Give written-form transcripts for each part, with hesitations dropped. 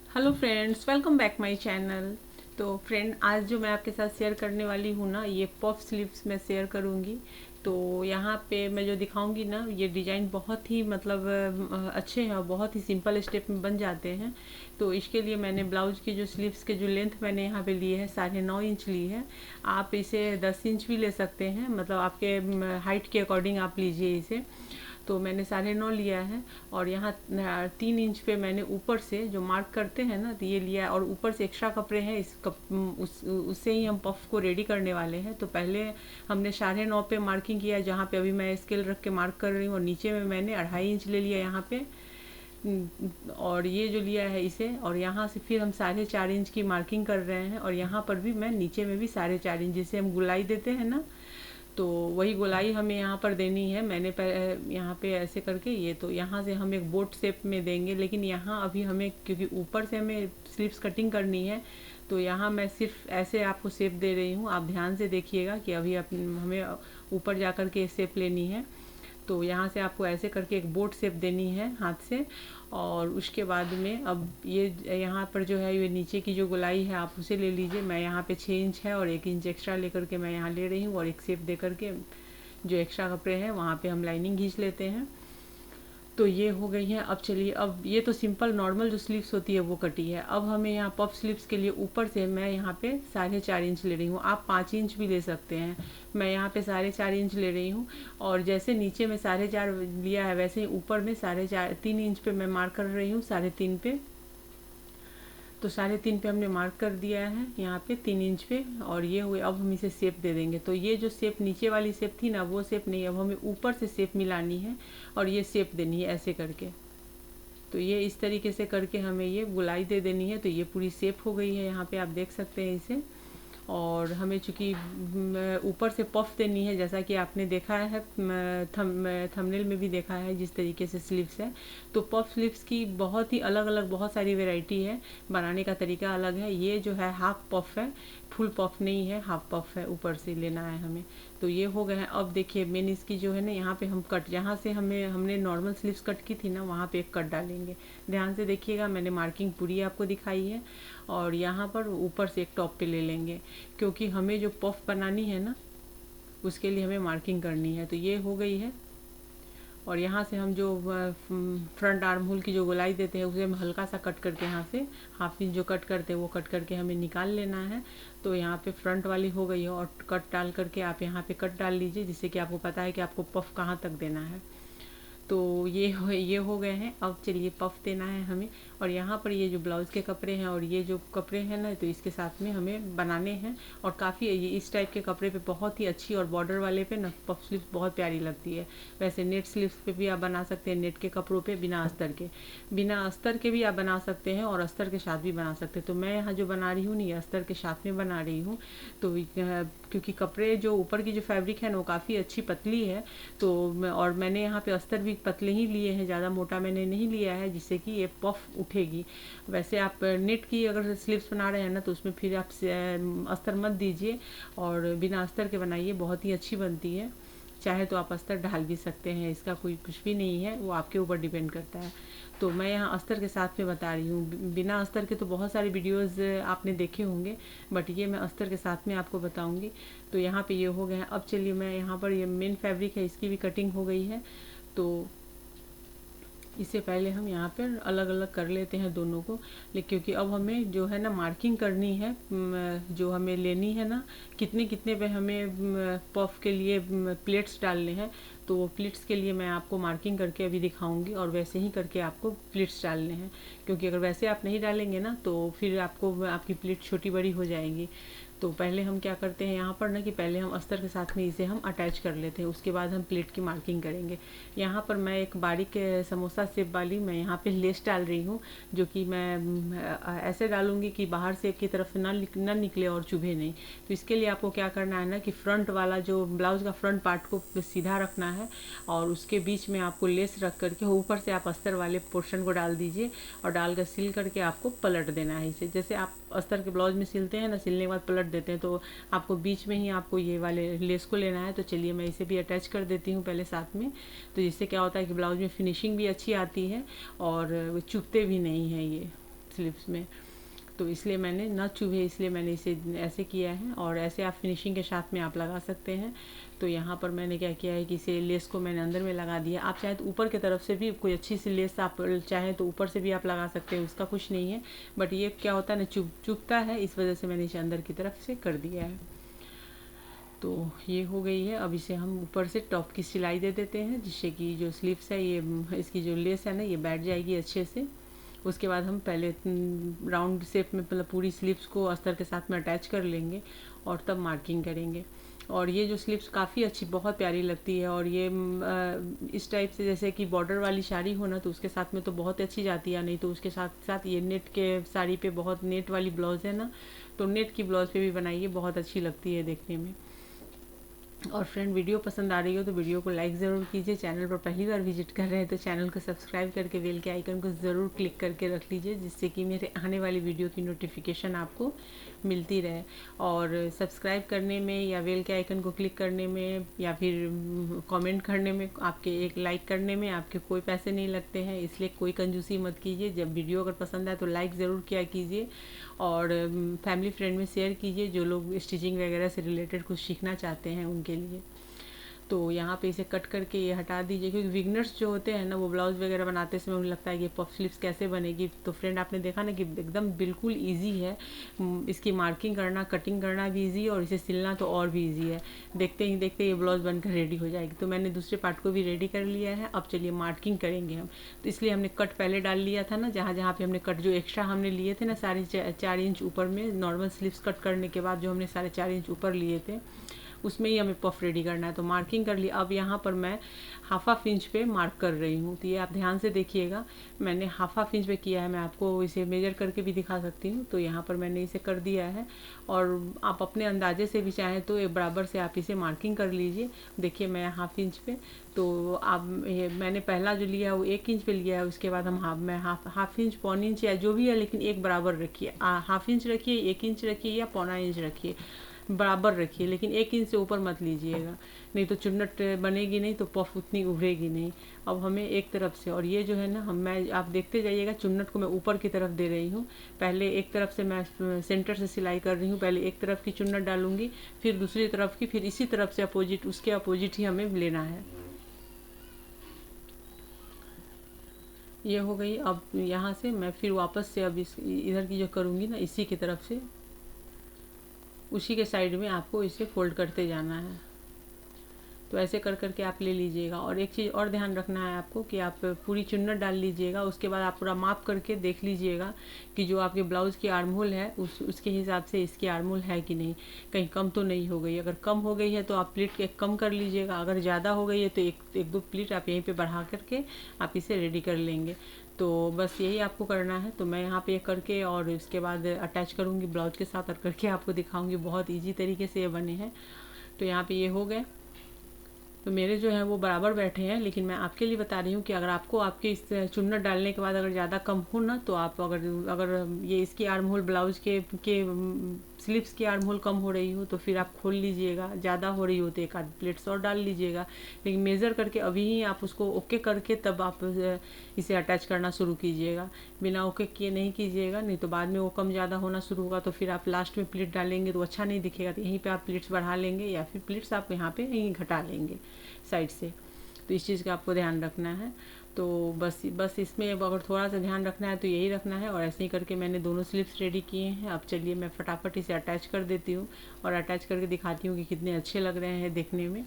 Hello friends, welcome back my channel. तो friend, आज जो मैं आपके साथ शेयर करने वाली हूँ ना, ये पफ स्लीव्स मैं शेयर करूँगी। तो यहाँ पे मैं जो दिखाऊंगी ना, ये डिज़ाइन बहुत ही मतलब अच्छे हैं और बहुत ही सिंपल स्टेप में बन जाते हैं। तो इसके लिए मैंने ब्लाउज की जो स्लीव्स के जो लेंथ मैंने यहाँ पे ली है 9.5 इंच ली है। आप इसे 10 इंच भी ले सकते हैं, मतलब आपके हाइट के अकॉर्डिंग आप लीजिए इसे। तो मैंने 9.5 लिया है और यहाँ 3 इंच पे मैंने ऊपर से जो मार्क करते हैं ना, तो ये लिया है और ऊपर से एक्स्ट्रा कपड़े हैं उससे ही हम पफ को रेडी करने वाले हैं। तो पहले हमने 9.5 पे मार्किंग किया, जहाँ पे अभी मैं स्केल रख के मार्क कर रही हूँ, और नीचे में मैंने 2.5 इंच ले लिया यहाँ पे। और ये जो लिया है इसे, और यहाँ से फिर हम 4.5 इंच की मार्किंग कर रहे हैं, और यहाँ पर भी मैं नीचे में भी 4.5 इंच, जिसे हम गुलाई देते हैं ना, तो वही गोलाई हमें यहाँ पर देनी है। मैंने यहाँ पे ऐसे करके, ये तो यहाँ से हम एक बोट शेप में देंगे, लेकिन यहाँ अभी हमें क्योंकि ऊपर से हमें स्लीव्स कटिंग करनी है, तो यहाँ मैं सिर्फ ऐसे आपको शेप दे रही हूँ। आप ध्यान से देखिएगा कि अभी हमें ऊपर जा कर के शेप लेनी है। तो यहाँ से आपको ऐसे करके एक बोट शेप देनी है हाथ से। और उसके बाद में अब ये यहाँ पर जो है, ये नीचे की जो गोलाई है आप उसे ले लीजिए। मैं यहाँ पे 6 इंच है और 1 इंच एक्स्ट्रा लेकर के मैं यहाँ ले रही हूँ, और एक शेप दे करके जो एक्स्ट्रा कपड़े हैं वहाँ पे हम लाइनिंग खींच लेते हैं। तो ये हो गई है। अब चलिए, अब ये तो सिंपल नॉर्मल जो स्लीव्स होती है वो कटी है। अब हमें यहाँ पफ स्लीव्स के लिए ऊपर से मैं यहाँ पे 4.5 इंच ले रही हूँ। आप 5 इंच भी ले सकते हैं, मैं यहाँ पे 4.5 इंच ले रही हूँ। और जैसे नीचे में 4.5 लिया है, वैसे ही ऊपर में 3.5 इंच पे मैं मार्क कर रही हूँ, 3.5 पे। तो 3.5 पे हमने मार्क कर दिया है यहाँ पे 3 इंच पे, और ये हुए। अब हम इसे शेप दे देंगे। तो ये जो शेप नीचे वाली शेप थी ना, वो शेप नहीं, अब हमें ऊपर से शेप मिलानी है और ये शेप देनी है ऐसे करके। तो ये इस तरीके से करके हमें ये गुलाई दे देनी है। तो ये पूरी शेप हो गई है, यहाँ पे आप देख सकते हैं इसे। और हमें चूँकि ऊपर से पफ देनी है, जैसा कि आपने देखा है थंबनेल में भी देखा है जिस तरीके से स्लीव्स है। तो पफ स्लीव्स की बहुत ही अलग अलग बहुत सारी वैरायटी है, बनाने का तरीका अलग है। ये जो है हाफ पफ है, फुल पफ नहीं है, हाफ पफ है, ऊपर से लेना है हमें। तो ये हो गए हैं। अब देखिए, मेन इसकी जो है ना, यहाँ पे हम कट, जहाँ से हमने नॉर्मल स्लीव्स कट की थी ना, वहाँ पे एक कट डालेंगे। ध्यान से देखिएगा, मैंने मार्किंग पूरी आपको दिखाई है। और यहाँ पर ऊपर से एक टॉप पे ले लेंगे, क्योंकि हमें जो पफ बनानी है ना, उसके लिए हमें मार्किंग करनी है। तो ये हो गई है। और यहाँ से हम जो फ्रंट आर्म होल की जो गोलाई देते हैं, उसे हम हल्का सा कट करके, यहाँ से 1/2 इंच जो कट करते हैं वो कट करके हमें निकाल लेना है। तो यहाँ पे फ्रंट वाली हो गई है, और कट डाल करके आप यहाँ पे कट डाल लीजिए, जिससे कि आपको पता है कि आपको पफ कहाँ तक देना है। तो ये हो गए हैं। अब चलिए, पफ देना है हमें। और यहाँ पर ये जो ब्लाउज़ के कपड़े हैं और ये जो कपड़े हैं ना, तो इसके साथ में हमें बनाने हैं। और काफ़ी ये इस टाइप के कपड़े पे बहुत ही अच्छी, और बॉर्डर वाले पे ना पफ स्लीव्स बहुत प्यारी लगती है। वैसे नेट स्लीव्स पे भी आप बना सकते हैं, नेट के कपड़ों पे बिना अस्तर के भी आप बना सकते हैं, और अस्तर के साथ भी बना सकते हैं। तो मैं यहाँ जो बना रही हूँ नहीं, अस्तर के साथ में बना रही हूँ। तो क्योंकि कपड़े जो ऊपर की जो फैब्रिक है ना, वो काफ़ी अच्छी पतली है। तो और मैंने यहाँ पे अस्तर भी पतले ही लिए हैं, ज़्यादा मोटा मैंने नहीं लिया है, जिससे कि ये पफ उठेगी। वैसे आप नेट की अगर स्लीव्स बना रहे हैं ना, तो उसमें फिर आप अस्तर मत दीजिए, और बिना अस्तर के बनाइए, बहुत ही अच्छी बनती है। चाहे तो आप अस्तर डाल भी सकते हैं, इसका कोई कुछ भी नहीं है, वो आपके ऊपर डिपेंड करता है। तो मैं यहाँ अस्तर के साथ में बता रही हूँ। बिना अस्तर के तो बहुत सारे वीडियोस आपने देखे होंगे, बट ये मैं अस्तर के साथ में आपको बताऊँगी। तो यहाँ पे ये हो गए हैं। अब चलिए, मैं यहाँ पर ये मेन फैब्रिक है, इसकी भी कटिंग हो गई है। तो इससे पहले हम यहाँ पर अलग अलग कर लेते हैं दोनों को। लेकिन क्योंकि अब हमें जो है ना मार्किंग करनी है, जो हमें लेनी है ना, कितने कितने पे हमें पफ के लिए प्लेट्स डालने हैं। तो वो प्लेट्स के लिए मैं आपको मार्किंग करके अभी दिखाऊंगी, और वैसे ही करके आपको प्लेट्स डालने हैं। क्योंकि अगर वैसे आप नहीं डालेंगे ना, तो फिर आपको आपकी प्लेट छोटी बड़ी हो जाएंगी। तो पहले हम क्या करते हैं यहाँ पर ना, कि पहले हम अस्तर के साथ में इसे हम अटैच कर लेते हैं, उसके बाद हम प्लेट की मार्किंग करेंगे। यहाँ पर मैं एक बारीक समोसा शेप वाली मैं यहाँ पे लेस डाल रही हूँ, जो कि मैं ऐसे डालूंगी कि बाहर से की तरफ ना निकले और चुभे नहीं। तो इसके लिए आपको क्या करना है ना, कि फ्रंट वाला जो ब्लाउज का फ्रंट पार्ट को सीधा रखना है, और उसके बीच में आपको लेस रख करके ऊपर से आप अस्तर वाले पोर्शन को डाल दीजिए, और डाल कर सिल करके आपको पलट देना है इसे। जैसे आप अस्तर के ब्लाउज में सिलते हैं ना, सिलने के बाद पलट देते हैं, तो आपको बीच में ही आपको ये वाले लेस को लेना है। तो चलिए, मैं इसे भी अटैच कर देती हूँ पहले साथ में। तो जिससे क्या होता है कि ब्लाउज में फिनिशिंग भी अच्छी आती है, और चुभते भी नहीं हैं ये स्लीव्स में। तो इसलिए मैंने न चुभे इसलिए मैंने इसे ऐसे किया है, और ऐसे आप फिनिशिंग के साथ में आप लगा सकते हैं। तो यहाँ पर मैंने क्या किया है कि इसे लेस को मैंने अंदर में लगा दिया। आप चाहे तो ऊपर की तरफ से भी कोई अच्छी सी लेस आप चाहें तो ऊपर से भी आप लगा सकते हैं, उसका कुछ नहीं है। बट ये क्या होता है ना, चुभता है, इस वजह से मैंने इसे अंदर की तरफ से कर दिया है। तो ये हो गई है। अब इसे हम ऊपर से टॉप की सिलाई दे देते हैं, जिससे कि जो स्लीव्स है ये इसकी जो लेस है ना ये बैठ जाएगी अच्छे से। उसके बाद हम पहले राउंड शेप में मतलब पूरी स्लीव्स को अस्तर के साथ में अटैच कर लेंगे और तब मार्किंग करेंगे। और ये जो स्लीव्स काफ़ी अच्छी बहुत प्यारी लगती है, और ये इस टाइप से जैसे कि बॉर्डर वाली साड़ी हो ना तो उसके साथ में तो बहुत अच्छी जाती है, नहीं तो उसके साथ साथ ये नेट के साड़ी पे बहुत नेट वाली ब्लाउज़ है ना, तो नेट की ब्लाउज़ पे भी बनाइए, बहुत अच्छी लगती है देखने में। और फ्रेंड वीडियो पसंद आ रही हो तो वीडियो को लाइक ज़रूर कीजिए। चैनल पर पहली बार विजिट कर रहे हैं तो चैनल को सब्सक्राइब करके बेल के आइकन को ज़रूर क्लिक करके रख लीजिए, जिससे कि मेरे आने वाली वीडियो की नोटिफिकेशन आपको मिलती रहे। और सब्सक्राइब करने में या बेल के आइकन को क्लिक करने में या फिर कमेंट करने में, आपके एक लाइक करने में आपके कोई पैसे नहीं लगते हैं, इसलिए कोई कंजूसी मत कीजिए। जब वीडियो अगर पसंद आए तो लाइक ज़रूर किया कीजिए, और फैमिली फ्रेंड में शेयर कीजिए जो लोग स्टिचिंग वगैरह से रिलेटेड कुछ सीखना चाहते हैं उनके लिए। तो यहाँ पे इसे कट करके ये हटा दीजिए, क्योंकि बिगनर्स जो होते हैं ना वो ब्लाउज़ वगैरह बनाते समय उन्हें लगता है कि पफ स्लीव्स कैसे बनेगी। तो फ्रेंड आपने देखा ना कि एकदम बिल्कुल इजी है, इसकी मार्किंग करना कटिंग करना भी इजी है और इसे सिलना तो और भी इजी है। देखते ही देखते ये ब्लाउज़ बनकर रेडी हो जाएगी। तो मैंने दूसरे पार्ट को भी रेडी कर लिया है। अब चलिए मार्किंग करेंगे हम। तो इसलिए हमने कट पहले डाल लिया था ना, जहाँ जहाँ पे हमने कट जो एक्स्ट्रा हमने लिए थे ना 4.5 इंच ऊपर में, नॉर्मल स्लीव्स कट करने के बाद जो हमने 4.5 इंच ऊपर लिए थे उसमें ही हमें पफ रेडी करना है। तो मार्किंग कर ली। अब यहाँ पर मैं हाफ इंच पे मार्क कर रही हूँ, तो ये आप ध्यान से देखिएगा, मैंने हाफ इंच पे किया है। मैं आपको इसे मेजर करके भी दिखा सकती हूँ। तो यहाँ पर मैंने इसे कर दिया है, और आप अपने अंदाजे से भी चाहें तो एक बराबर से आप इसे मार्किंग कर लीजिए। देखिए मैं हाफ इंच पे, तो आप मैंने पहला जो लिया है वो 1 इंच पे लिया है, उसके बाद हम हाफ इंच पौन इंच या जो भी है, लेकिन एक बराबर रखिए। हाफ इंच रखिए, 1 इंच रखिए या पौना इंच रखिए, बराबर रखिए, लेकिन 1 इंच से ऊपर मत लीजिएगा, नहीं तो चुन्नट बनेगी नहीं, तो पफ उतनी उभरेगी नहीं। अब हमें एक तरफ से, और ये जो है ना आप देखते जाइएगा, चुन्नट को मैं ऊपर की तरफ दे रही हूँ। पहले एक तरफ से मैं सेंटर से सिलाई कर रही हूँ, पहले एक तरफ की चुन्नट डालूंगी, फिर दूसरी तरफ की, फिर इसी तरफ से अपोजिट, उसके अपोजिट ही हमें लेना है। ये हो गई। अब यहाँ से मैं फिर वापस से अब इधर की जो करूँगी ना, इसी की तरफ से उसी के साइड में आपको इसे फोल्ड करते जाना है। तो ऐसे कर करके आप ले लीजिएगा। और एक चीज़ और ध्यान रखना है आपको कि आप पूरी चुन्नट डाल लीजिएगा, उसके बाद आप पूरा माप करके देख लीजिएगा कि जो आपके ब्लाउज़ की आर्म होल है उसके हिसाब से इसकी आर्म होल है कि नहीं, कहीं कम तो नहीं हो गई। अगर कम हो गई है तो आप प्लीट एक कम कर लीजिएगा, अगर ज़्यादा हो गई है तो एक दो प्लीट आप यहीं पर बढ़ा करके आप इसे रेडी कर लेंगे। तो बस यही आपको करना है। तो मैं यहाँ पे करके और उसके बाद अटैच करूँगी ब्लाउज के साथ, और करके आपको दिखाऊंगी। बहुत इजी तरीके से ये बने हैं। तो यहाँ पे ये हो गए। तो मेरे जो है वो बराबर बैठे हैं, लेकिन मैं आपके लिए बता रही हूँ कि अगर आपको आपके इस चुन्नट डालने के बाद अगर ज़्यादा कम हो ना, तो आप अगर ये इसकी आर्म होल ब्लाउज के स्लीव्स की आर्म होल कम हो रही हो तो फिर आप खोल लीजिएगा, ज़्यादा हो रही हो तो एक आध प्लेट्स और डाल लीजिएगा। लेकिन मेज़र करके अभी ही आप उसको ओके करके तब आप इसे अटैच करना शुरू कीजिएगा। बिना ओके किए नहीं कीजिएगा, नहीं तो बाद में वो कम ज़्यादा होना शुरू होगा तो फिर आप लास्ट में प्लेट डालेंगे तो अच्छा नहीं दिखेगा। तो यहीं पे आप प्लेट्स बढ़ा लेंगे या फिर प्लेट्स आप यहाँ पे यहीं घटा लेंगे साइड से। तो इस चीज़ का आपको ध्यान रखना है। तो बस इसमें अगर थोड़ा सा ध्यान रखना है तो यही रखना है। और ऐसे ही करके मैंने दोनों स्लीव्स रेडी किए हैं। अब चलिए मैं फटाफट इसे अटैच कर देती हूँ और अटैच करके दिखाती हूँ कि कितने अच्छे लग रहे हैं देखने में।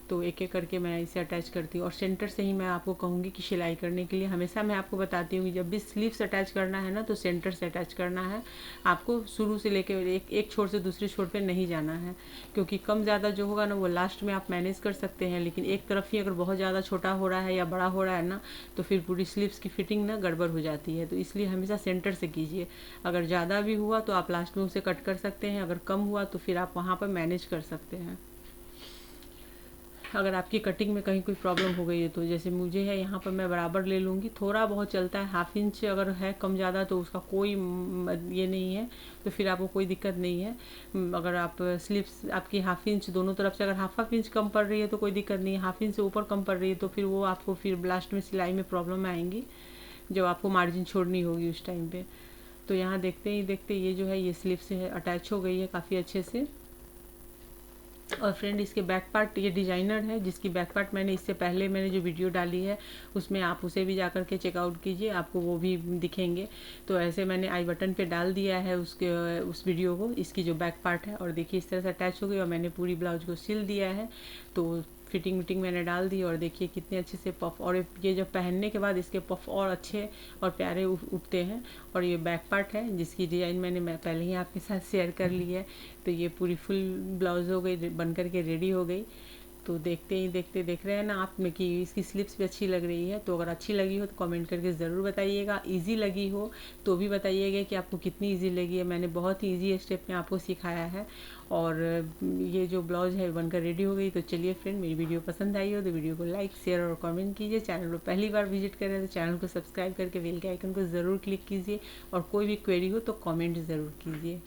तो एक एक करके मैं इसे अटैच करती हूँ। और सेंटर से ही मैं आपको कहूँगी कि सिलाई करने के लिए हमेशा मैं आपको बताती हूँ कि जब भी स्लीव्स अटैच करना है ना तो सेंटर से अटैच करना है आपको। शुरू से लेकर एक छोर से दूसरे छोर पे नहीं जाना है, क्योंकि कम ज़्यादा जो होगा ना वो लास्ट में आप मैनेज कर सकते हैं। लेकिन एक तरफ ही अगर बहुत ज़्यादा छोटा हो रहा है या बड़ा हो रहा है ना तो फिर पूरी स्लीव्स की फिटिंग ना गड़बड़ हो जाती है। तो इसलिए हमेशा सेंटर से कीजिए। अगर ज़्यादा भी हुआ तो आप लास्ट में उसे कट कर सकते हैं, अगर कम हुआ तो फिर आप वहाँ पर मैनेज कर सकते हैं। अगर आपकी कटिंग में कहीं कोई प्रॉब्लम हो गई है तो जैसे मुझे है यहाँ पर मैं बराबर ले लूँगी। थोड़ा बहुत चलता है, हाफ इंच अगर है कम ज़्यादा तो उसका कोई ये नहीं है, तो फिर आपको कोई दिक्कत नहीं है। अगर आप स्लीव्स आपकी हाफ इंच दोनों तरफ से अगर हाफ इंच कम पड़ रही है तो कोई दिक्कत नहीं है। हाफ इंच से ऊपर कम पड़ रही है तो फिर वो आपको फिर लास्ट में सिलाई में प्रॉब्लम आएंगी जब आपको मार्जिन छोड़नी होगी उस टाइम पे। तो यहाँ देखते ही देखते ये जो है ये स्लीव से अटैच हो गई है काफ़ी अच्छे से। और फ्रेंड इसके बैक पार्ट ये डिजाइनर है, जिसकी बैक पार्ट मैंने इससे पहले मैंने जो वीडियो डाली है उसमें आप उसे भी जा कर के चेकआउट कीजिए, आपको वो भी दिखेंगे। तो ऐसे मैंने आई बटन पे डाल दिया है उसके उस वीडियो को, इसकी जो बैक पार्ट है। और देखिए इस तरह से अटैच हो गई और मैंने पूरी ब्लाउज को सिल दिया है। तो फिटिंग विटिंग मैंने डाल दी और देखिए कितने अच्छे से पफ, और ये जब पहनने के बाद इसके पफ और अच्छे और प्यारे उठते हैं। और ये बैक पार्ट है जिसकी डिज़ाइन मैं पहले ही आपके साथ शेयर कर ली है। तो ये पूरी फुल ब्लाउज हो गई, बन कर के रेडी हो गई। तो देखते ही देखते देख रहे हैं ना आप में कि इसकी स्लिप्स भी अच्छी लग रही है। तो अगर अच्छी लगी हो तो कमेंट करके ज़रूर बताइएगा। इजी लगी हो तो भी बताइएगा कि आपको कितनी इजी लगी है। मैंने बहुत ही ईजी स्टेप में आपको सिखाया है। और ये जो ब्लाउज है बनकर रेडी हो गई। तो चलिए फ्रेंड, मेरी वीडियो पसंद आई हो तो वीडियो को लाइक शेयर और कमेंट कीजिए। चैनल को पहली बार विजिट कर रहे हैं तो चैनल को सब्सक्राइब करके बेल के आइकन को ज़रूर क्लिक कीजिए। और कोई भी क्वेरी हो तो कमेंट ज़रूर कीजिए।